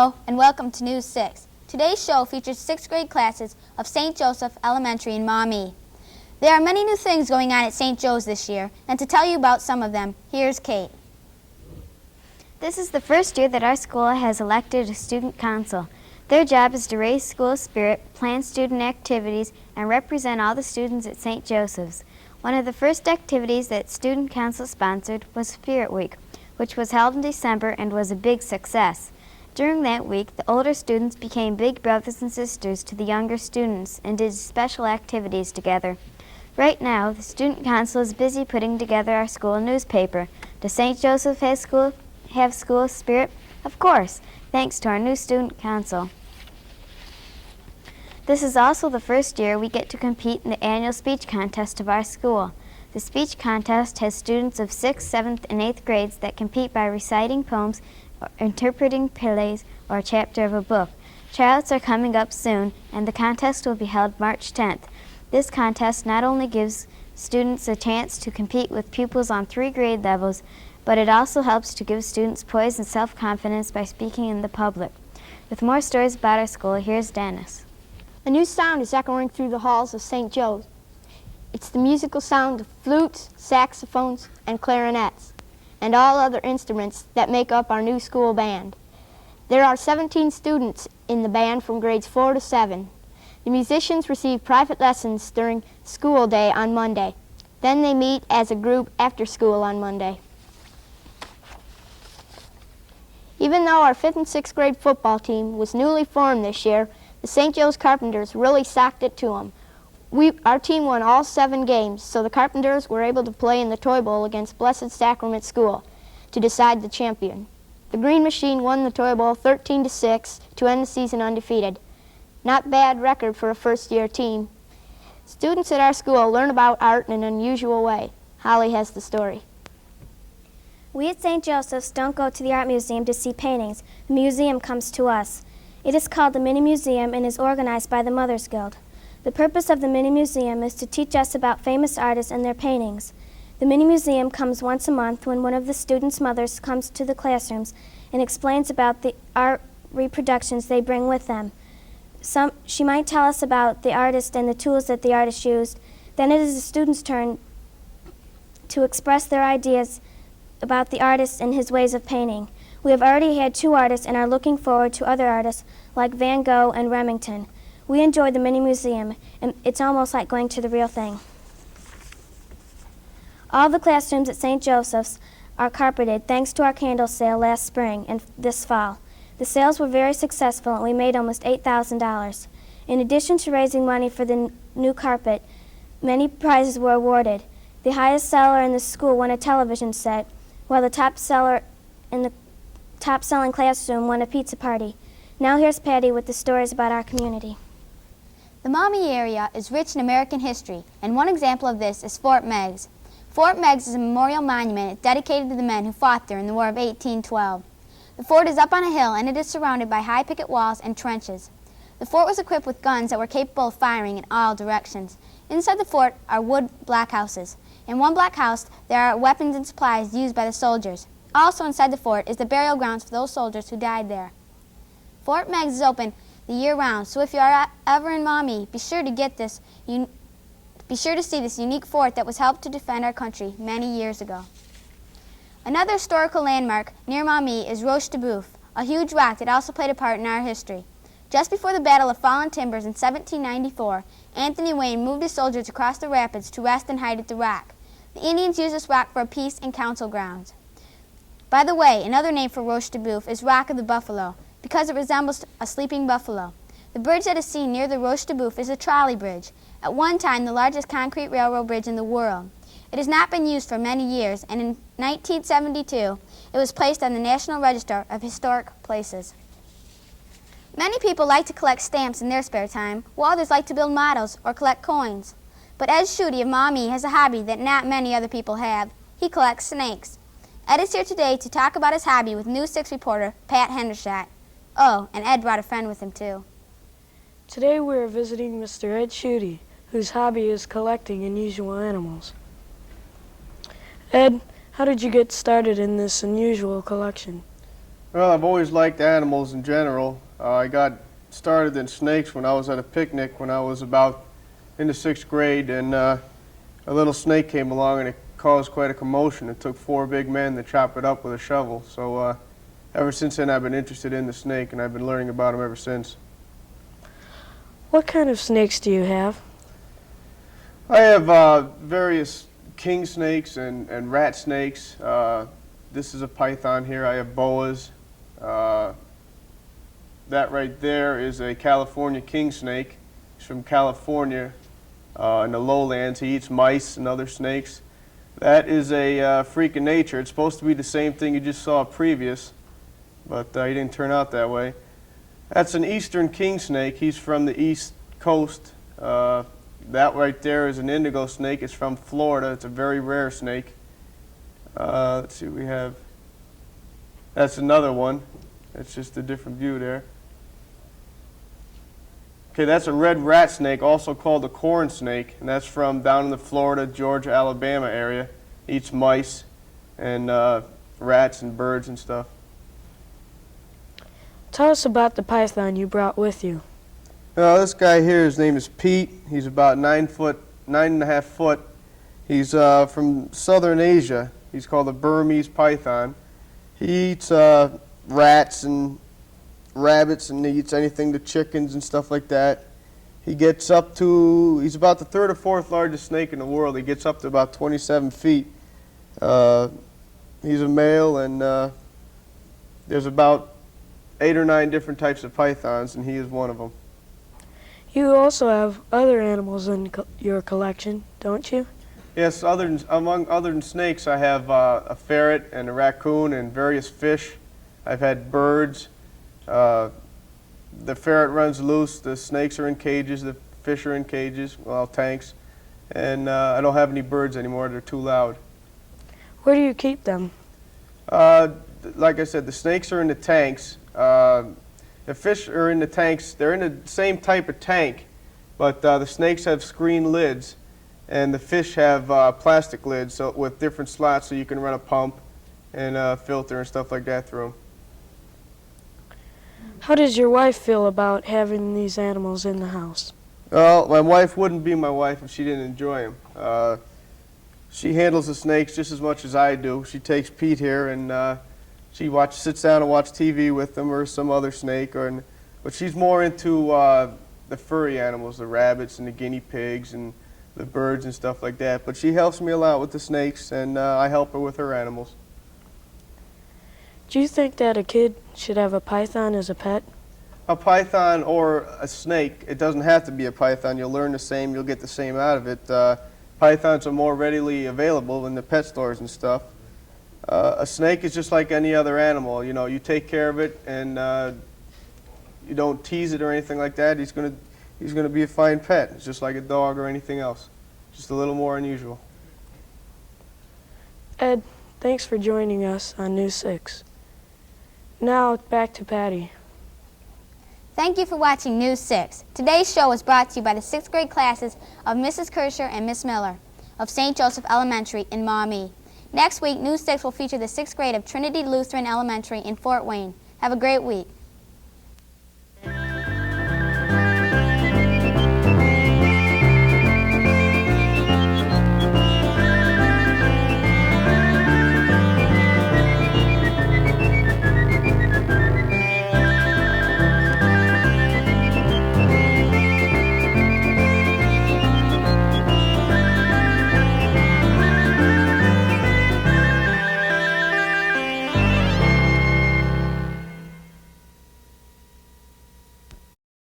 Hello, and welcome to News 6. Today's show features 6th grade classes of St. Joseph Elementary in Maumee. There are many new things going on at St. Joe's this year, and to tell you about some of them, here's Kate. This is the first year that our school has elected a student council. Their job is to raise school spirit, plan student activities, and represent all the students at St. Joseph's. One of the first activities that Student Council sponsored was Spirit Week, which was held in December and was a big success. During that week, the older students became big brothers and sisters to the younger students and did special activities together. Right now, the Student Council is busy putting together our school newspaper. Does St. Joseph have school spirit? Of course, thanks to our new Student Council. This is also the first year we get to compete in the annual speech contest of our school. The speech contest has students of 6th, 7th, and 8th grades that compete by reciting poems, or interpreting plays, or a chapter of a book. Tryouts are coming up soon, and the contest will be held March 10th. This contest not only gives students a chance to compete with pupils on 3 grade levels, but it also helps to give students poise and self-confidence by speaking in the public. With more stories about our school, here's Dennis. A new sound is echoing through the halls of St. Joe's. It's the musical sound of flutes, saxophones, and clarinets, and all other instruments that make up our new school band. There are 17 students in the band from grades 4 to 7. The musicians receive private lessons during school day on Monday. Then they meet as a group after school on Monday. Even though our 5th and 6th grade football team was newly formed this year, the St. Joe's Carpenters really socked it to them. Our team won all 7 games, so the Carpenters were able to play in the Toy Bowl against Blessed Sacrament School to decide the champion. The Green Machine won the Toy Bowl 13-6 to end the season undefeated. Not bad record for a first-year team. Students at our school learn about art in an unusual way. Holly has the story. We at St. Joseph's don't go to the art museum to see paintings. The museum comes to us. It is called the Mini Museum and is organized by the Mothers Guild. The purpose of the Mini Museum is to teach us about famous artists and their paintings. The Mini Museum comes once a month when one of the students' mothers comes to the classrooms and explains about the art reproductions they bring with them. She might tell us about the artist and the tools that the artist used. Then it is the students' turn to express their ideas about the artist and his ways of painting. We have already had 2 artists and are looking forward to other artists like Van Gogh and Remington. We enjoy the Mini Museum, and it's almost like going to the real thing. All the classrooms at St. Joseph's are carpeted thanks to our candle sale last spring and this fall. The sales were very successful, and we made almost $8,000. In addition to raising money for the new carpet, many prizes were awarded. The highest seller in the school won a television set, while the top seller in the top-selling classroom won a pizza party. Now here's Patty with the stories about our community. The Maumee area is rich in American history, and one example of this is Fort Meigs. Fort Meigs is a memorial monument dedicated to the men who fought there in the War of 1812. The fort is up on a hill, and it is surrounded by high picket walls and trenches. The fort was equipped with guns that were capable of firing in all directions. Inside the fort are wood blockhouses. In one blockhouse, there are weapons and supplies used by the soldiers. Also inside the fort is the burial grounds for those soldiers who died there. Fort Meigs is open the year round, so if you are ever in Maumee, be sure to see this unique fort that was helped to defend our country many years ago. Another historical landmark near Maumee is Roche de Boeuf, a huge rock that also played a part in our history. Just before the Battle of Fallen Timbers in 1794, Anthony Wayne moved his soldiers across the rapids to rest and hide at the rock. The Indians used this rock for peace and council grounds. By the way, another name for Roche de Boeuf is Rock of the Buffalo, because it resembles a sleeping buffalo. The bridge that is seen near the Roche de Boeuf is a trolley bridge, at one time the largest concrete railroad bridge in the world. It has not been used for many years, and in 1972, it was placed on the National Register of Historic Places. Many people like to collect stamps in their spare time, while others like to build models or collect coins. But Ed Schutte of Maumee has a hobby that not many other people have. He collects snakes. Ed is here today to talk about his hobby with News 6 reporter Pat Hendershot. Oh, and Ed brought a friend with him, too. Today we are visiting Mr. Ed Schutte, whose hobby is collecting unusual animals. Ed, how did you get started in this unusual collection? Well, I've always liked animals in general. I got started in snakes when I was at a picnic when I was about in the 6th grade, and a little snake came along and it caused quite a commotion. It took 4 big men to chop it up with a shovel. So ever since then I've been interested in the snake, and I've been learning about them ever since. What kind of snakes do you have? I have various king snakes and rat snakes. This is a python here. I have boas. That right there is a California king snake. He's from California in the lowlands. He eats mice and other snakes. That is a freak of nature. It's supposed to be the same thing you just saw previous, but he didn't turn out that way. That's an eastern king snake. He's from the east coast. That right there is an indigo snake. It's from Florida. It's a very rare snake. Let's see, we have, that's another one. It's just a different view there. Okay, that's a red rat snake, also called a corn snake, and that's from down in the Florida, Georgia, Alabama area. Eats mice and rats and birds and stuff. Tell us about the python you brought with you. This guy here, his name is Pete. He's about 9.5 foot. He's from southern Asia. He's called a Burmese Python. He eats rats and rabbits, and he eats anything to chickens and stuff like that. He gets up to, he's about the 3rd or 4th largest snake in the world. He gets up to about 27 feet. He's a male, and there's about 8 or 9 different types of pythons, and he is one of them. You also have other animals in your collection, don't you? Yes, among other than snakes, I have a ferret and a raccoon and various fish. I've had birds. The ferret runs loose, the snakes are in cages, the fish are in cages, well, tanks, and I don't have any birds anymore, they're too loud. Where do you keep them? Like I said, the snakes are in the tanks. The fish are in the tanks, they're in the same type of tank, but the snakes have screen lids, and the fish have plastic lids with different slots so you can run a pump and filter and stuff like that through them. How does your wife feel about having these animals in the house? Well, my wife wouldn't be my wife if she didn't enjoy them. She handles the snakes just as much as I do. She takes Pete here and she sits down and watches TV with them or some other snake. But she's more into the furry animals, the rabbits and the guinea pigs and the birds and stuff like that. But she helps me a lot with the snakes, and I help her with her animals. Do you think that a kid should have a python as a pet? A python or a snake, it doesn't have to be a python. You'll learn the same, you'll get the same out of it. Pythons are more readily available in the pet stores and stuff. A snake is just like any other animal. You know, you take care of it and you don't tease it or anything like that. He's gonna be a fine pet. It's just like a dog or anything else. Just a little more unusual. Ed, thanks for joining us on News 6. Now back to Patty. Thank you for watching News 6. Today's show was brought to you by the 6th grade classes of Mrs. Kirscher and Miss Miller of St. Joseph Elementary in Maumee. Next week, News 6 will feature the 6th grade of Trinity Lutheran Elementary in Fort Wayne. Have a great week.